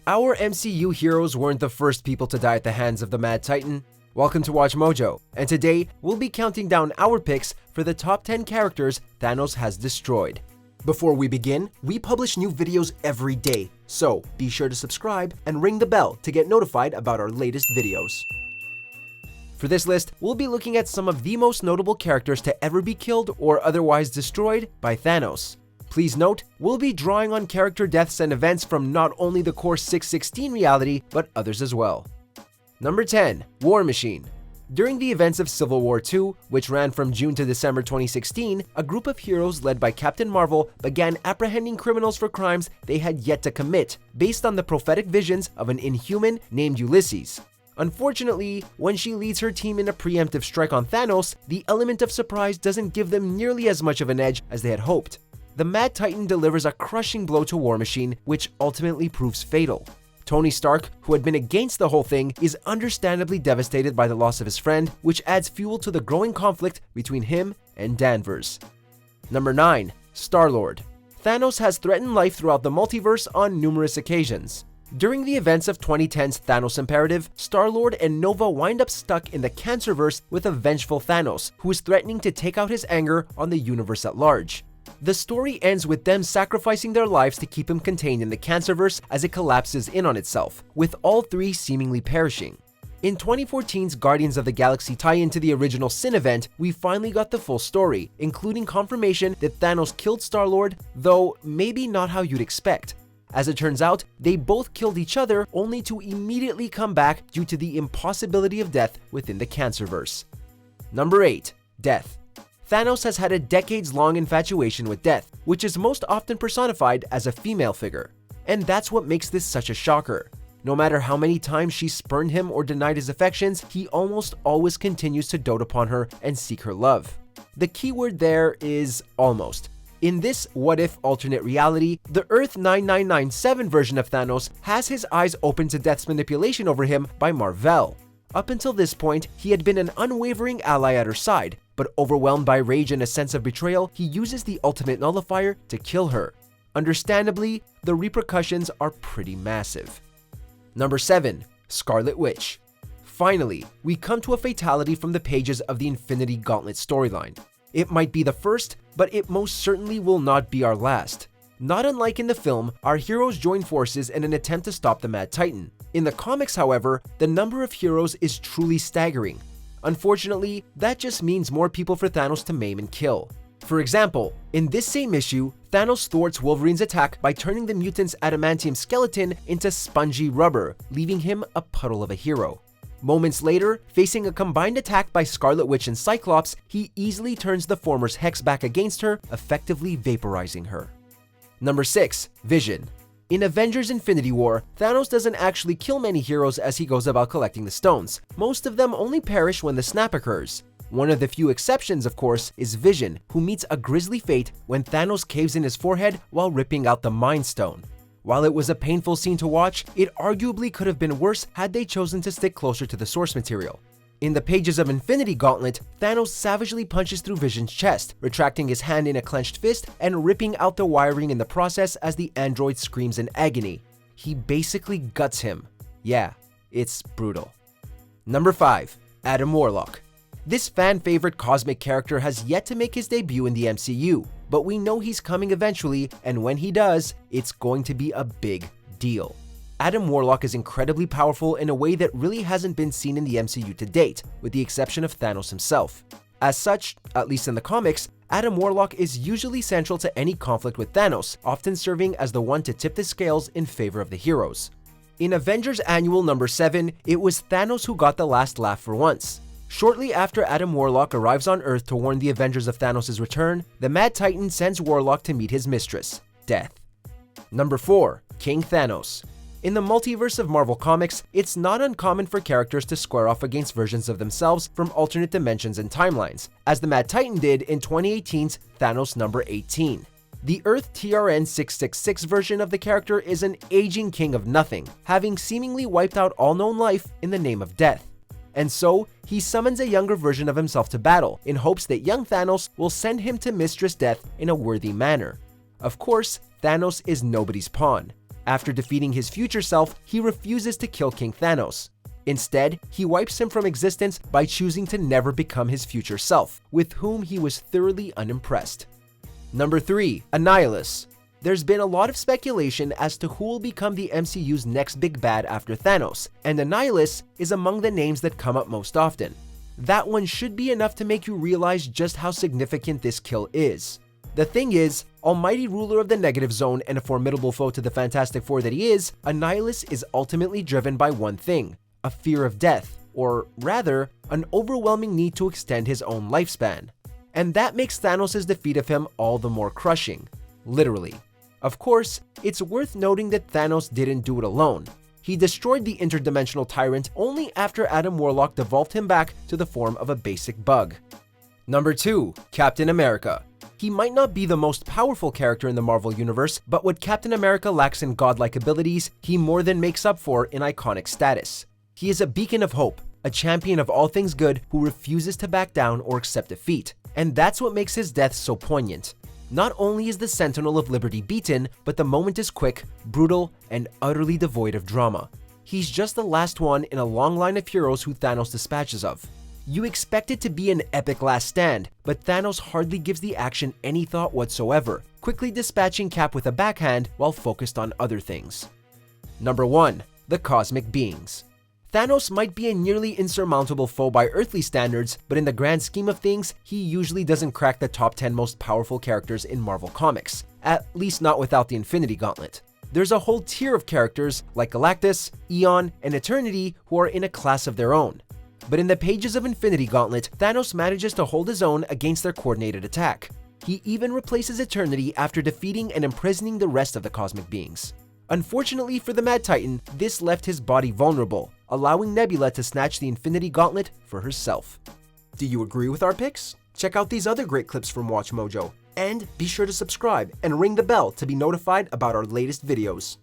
Our MCU heroes weren't the first people to die at the hands of the Mad Titan. Welcome to Watch Mojo, and today we'll be counting down our picks for the top 10 characters Thanos has destroyed. Before we begin, we publish new videos every day, so be sure to subscribe and ring the bell to get notified about our latest videos. For this list, we'll be looking at some of the most notable characters to ever be killed or otherwise destroyed by Thanos. Please note, we'll be drawing on character deaths and events from not only the core 616 reality, but others as well. Number 10. War Machine. During the events of Civil War II, which ran from June to December 2016, a group of heroes led by Captain Marvel began apprehending criminals for crimes they had yet to commit, based on the prophetic visions of an Inhuman named Ulysses. Unfortunately, when she leads her team in a preemptive strike on Thanos, the element of surprise doesn't give them nearly as much of an edge as they had hoped. The Mad Titan delivers a crushing blow to War Machine, which ultimately proves fatal. Tony Stark, who had been against the whole thing, is understandably devastated by the loss of his friend, which adds fuel to the growing conflict between him and Danvers. Number 9. Star-Lord. Thanos has threatened life throughout the multiverse on numerous occasions. During the events of 2010's Thanos Imperative, Star-Lord and Nova wind up stuck in the Cancerverse with a vengeful Thanos, who is threatening to take out his anger on the universe at large. The story ends with them sacrificing their lives to keep him contained in the Cancerverse as it collapses in on itself, with all three seemingly perishing. In 2014's Guardians of the Galaxy tie-in to the original Sin event, we finally got the full story, including confirmation that Thanos killed Star-Lord, though maybe not how you'd expect. As it turns out, they both killed each other only to immediately come back due to the impossibility of death within the Cancerverse. Number 8. Death. Thanos has had a decades-long infatuation with death, which is most often personified as a female figure. And that's what makes this such a shocker. No matter how many times she spurned him or denied his affections, he almost always continues to dote upon her and seek her love. The keyword there is almost. In this what-if alternate reality, the Earth 9997 version of Thanos has his eyes open to Death's manipulation over him by Mar-Vell. Up until this point, he had been an unwavering ally at her side, but overwhelmed by rage and a sense of betrayal, he uses the ultimate nullifier to kill her. Understandably, the repercussions are pretty massive. Number 7. Scarlet Witch. Finally, we come to a fatality from the pages of the Infinity Gauntlet storyline. It might be the first, but it most certainly will not be our last. Not unlike in the film, our heroes join forces in an attempt to stop the Mad Titan. In the comics, however, the number of heroes is truly staggering. Unfortunately, that just means more people for Thanos to maim and kill. For example, in this same issue, Thanos thwarts Wolverine's attack by turning the mutant's adamantium skeleton into spongy rubber, leaving him a puddle of a hero. Moments later, facing a combined attack by Scarlet Witch and Cyclops, he easily turns the former's hex back against her, effectively vaporizing her. Number 6. Vision. In Avengers Infinity War, Thanos doesn't actually kill many heroes as he goes about collecting the stones. Most of them only perish when the snap occurs. One of the few exceptions, of course, is Vision, who meets a grisly fate when Thanos caves in his forehead while ripping out the Mind Stone. While it was a painful scene to watch, it arguably could have been worse had they chosen to stick closer to the source material. In the pages of Infinity Gauntlet, Thanos savagely punches through Vision's chest, retracting his hand in a clenched fist and ripping out the wiring in the process as the android screams in agony. He basically guts him. Yeah, it's brutal. Number 5. Adam Warlock. This fan-favorite cosmic character has yet to make his debut in the MCU, but we know he's coming eventually, and when he does, it's going to be a big deal. Adam Warlock is incredibly powerful in a way that really hasn't been seen in the MCU to date, with the exception of Thanos himself. As such, at least in the comics, Adam Warlock is usually central to any conflict with Thanos, often serving as the one to tip the scales in favor of the heroes. In Avengers Annual number 7, it was Thanos who got the last laugh for once. Shortly after Adam Warlock arrives on Earth to warn the Avengers of Thanos' return, the Mad Titan sends Warlock to meet his mistress, Death. Number 4. King Thanos. In the multiverse of Marvel Comics, it's not uncommon for characters to square off against versions of themselves from alternate dimensions and timelines, as the Mad Titan did in 2018's Thanos number 18. The Earth TRN 666 version of the character is an aging king of nothing, having seemingly wiped out all known life in the name of death. And so, he summons a younger version of himself to battle, in hopes that young Thanos will send him to Mistress Death in a worthy manner. Of course, Thanos is nobody's pawn. After defeating his future self, he refuses to kill King Thanos. Instead, he wipes him from existence by choosing to never become his future self, with whom he was thoroughly unimpressed. Number 3. Annihilus. There's been a lot of speculation as to who will become the MCU's next big bad after Thanos, and Annihilus is among the names that come up most often. That one should be enough to make you realize just how significant this kill is. The thing is, almighty ruler of the negative zone and a formidable foe to the Fantastic Four that he is, Annihilus is ultimately driven by one thing: a fear of death, or rather, an overwhelming need to extend his own lifespan. And that makes Thanos' defeat of him all the more crushing. Literally. Of course, it's worth noting that Thanos didn't do it alone. He destroyed the interdimensional tyrant only after Adam Warlock devolved him back to the form of a basic bug. Number 2. Captain America. He might not be the most powerful character in the Marvel Universe, but what Captain America lacks in godlike abilities, he more than makes up for in iconic status. He is a beacon of hope, a champion of all things good who refuses to back down or accept defeat. And that's what makes his death so poignant. Not only is the Sentinel of Liberty beaten, but the moment is quick, brutal, and utterly devoid of drama. He's just the last one in a long line of heroes who Thanos dispatches of. You expect it to be an epic last stand, but Thanos hardly gives the action any thought whatsoever, quickly dispatching Cap with a backhand while focused on other things. Number 1. The Cosmic Beings. Thanos might be a nearly insurmountable foe by earthly standards, but in the grand scheme of things, he usually doesn't crack the top 10 most powerful characters in Marvel Comics, at least not without the Infinity Gauntlet. There's a whole tier of characters like Galactus, Eon, and Eternity who are in a class of their own. But in the pages of Infinity Gauntlet, Thanos manages to hold his own against their coordinated attack. He even replaces Eternity after defeating and imprisoning the rest of the Cosmic Beings. Unfortunately for the Mad Titan, this left his body vulnerable, allowing Nebula to snatch the Infinity Gauntlet for herself. Do you agree with our picks? Check out these other great clips from WatchMojo, and be sure to subscribe and ring the bell to be notified about our latest videos.